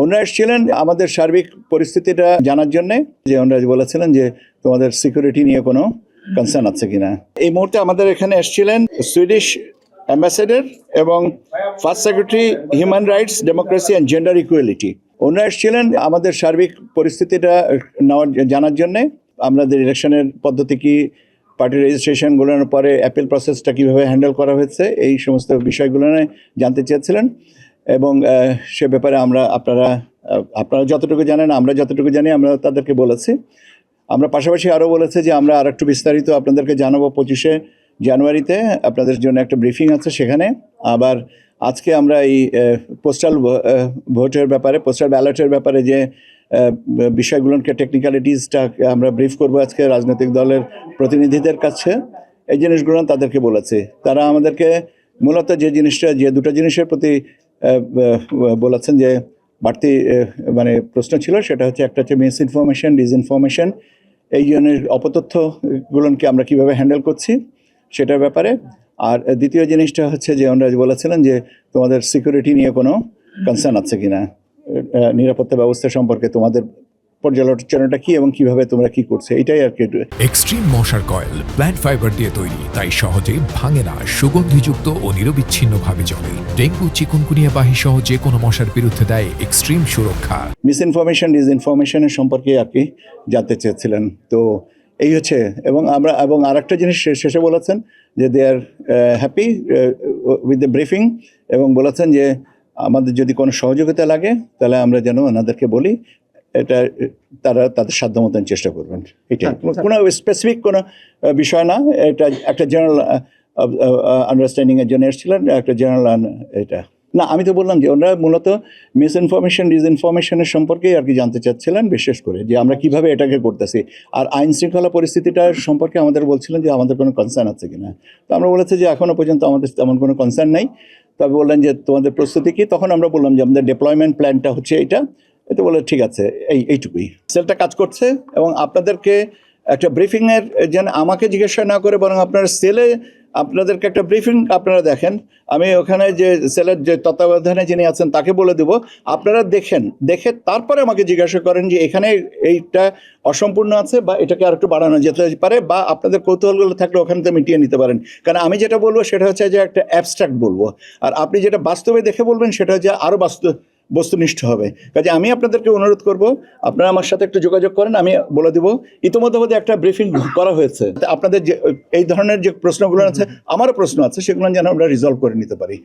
ওনারা এসেছিলেন আমাদের সার্বিক পরিস্থিতিটা জানার জন্য, যে ওনারা বলেছিলেন যে তোমাদের সিকিউরিটি নিয়ে কোনো কনসার্ন আছে কিনা। এই মুহূর্তে আমাদের এখানে এসেছিলেন সুইডিশ অ্যাম্বাসেডর এবং first secretary human rights, democracy and gender equality. ওনারা এসেছিলেন আমাদের সার্বিক পরিস্থিতিটা জানার জন্যে, আমাদের ইলেকশনের পদ্ধতি কি, পার্টি রেজিস্ট্রেশনগুলোর পরে অ্যাপিল প্রসেসটা কীভাবে হ্যান্ডেল করা হয়েছে, এই সমস্ত বিষয়গুলো জানতে চেয়েছিলেন। এবং সে ব্যাপারে আপনারা যতটুকু জানেন, আমরা যতটুকু জানি, আমরা তাদেরকে বলেছি। আমরা পাশাপাশি আরও বলেছি যে আমরা আর একটু বিস্তারিত আপনাদেরকে জানাবো 25শে জানুয়ারিতে আপনাদের জন্য একটা ব্রিফিং আছে সেখানে। আবার আজকে আমরা এই পোস্টাল ভোটের ব্যাপারে, পোস্টাল ব্যালটের ব্যাপারে যে বিষয়গুলোকে, টেকনিক্যালিটিসটা আমরা ব্রিফ করবো আজকে রাজনৈতিক দলের প্রতিনিধিদের কাছে। এই জিনিসগুলো তাদেরকে বলেছি। তারা আমাদেরকে মূলত যে দুটো জিনিসের প্রতি বলেছেন যে বাড়তি প্রশ্ন ছিল, সেটা হচ্ছে একটা হচ্ছে মিস ইনফরমেশন, ডিসইনফরমেশন, এই জনের অপতথ্যগুলোকে আমরা কীভাবে হ্যান্ডেল করছি সেটার ব্যাপারে। আর দ্বিতীয় জিনিসটা হচ্ছে যে ওনারা বলেছিলেন যে তোমাদের সিকিউরিটি নিয়ে কোনো কনসার্ন আছে কিনা, নিরাপত্তা ব্যবস্থা সম্পর্কে তোমাদের পর্যালোচনাটা কি এবং কিভাবে তোমরা কি করছো, এটাই আর কি। এক্সট্রিম মশার কয়েল প্ল্যান্ট ফাইবার দিয়ে তৈরি, তাই সহজে ভাঙে না, সুগন্ধিযুক্ত ও নিরবিচ্ছিন্নভাবে চলে। ডেঙ্গু, চিকুনগুনিয়া বাহি সহ যে কোনো মশার বিরুদ্ধে দেয় এক্সট্রিম সুরক্ষা। মিস ইনফরমেশন, ডিসইনফরমেশনের সম্পর্কে আর কি জানতে চেয়েছিলেন। তো এই হচ্ছে। এবং আরেকটা জিনিস শেষে বলেছেন যে দে আর হ্যাপি উইথ দ্য ব্রিফিং, এবং বলেছেন যে আমাদের যদি কোনো সহযোগিতা লাগে তাহলে আমরা যেন ওনাদেরকে বলি, এটা তারা তাদের সাধ্য মতন চেষ্টা করবেন। এটা কোনো স্পেসিফিক কোনো বিষয় না, এটা একটা জেনারেল আন্ডারস্ট্যান্ডিংয়ের জন্য এসেছিলেন, একটা জেনারেল এটা না। আমি তো বললাম যে ওনারা মূলত মিস ইনফরমেশন, ডিসইনফরমেশনের সম্পর্কেই আর কি জানতে চাচ্ছিলেন, বিশেষ করে যে আমরা কিভাবে এটাকে করতেছি। আর আইন শৃঙ্খলা পরিস্থিতিটার সম্পর্কে আমাদের বলছিলেন যে আমাদের কোনো কনসার্ন আছে কিনা। তো আমরা বলেছি যে এখনও পর্যন্ত আমাদের তেমন কোনো কনসার্ন নেই। তবে বললেন যে তোমাদের প্রস্তুতি কী, তখন আমরা বললাম যে আমাদের ডেপ্লয়মেন্ট প্ল্যানটা হচ্ছে এইটা। এতে বলে ঠিক আছে, এইটুকুই। সেলটা কাজ করছে এবং আপনাদেরকে একটা ব্রিফিংয়ের যেন আমাকে জিজ্ঞাসা না করে, বরং আপনার সেলে আপনাদেরকে একটা ব্রিফিং আপনারা দেখেন। আমি ওখানে যে সেলের যে তত্ত্বাবধানে যিনি আছেন তাকে বলে দেবো, আপনারা দেখে তারপরে আমাকে জিজ্ঞাসা করেন যে এখানে এইটা অসম্পূর্ণ আছে বা এটাকে আর একটু বাড়ানো যেতে পারে, বা আপনাদের কৌতূহলগুলো থাকলে ওখানে তো মিটিয়ে নিতে পারেন। কারণ আমি যেটা বলবো সেটা হচ্ছে যে একটা অ্যাবস্ট্রাক্ট বলবো, আর আপনি যেটা বাস্তবে দেখে বলবেন সেটা হচ্ছে আরও বস্তুনিষ্ঠ হবে। কাজে আমি আপনাদেরকে অনুরোধ করব, আপনারা আমার সাথে একটু যোগাযোগ করেন, আমি বলে দেবো। ইতিমধ্যে একটা ব্রিফিং করা হয়েছে, আপনাদের যে এই ধরনের যে প্রশ্নগুলো আছে, আমারও প্রশ্ন আছে, সেগুলো যেন আমরা রিজলভ করে নিতে পারি।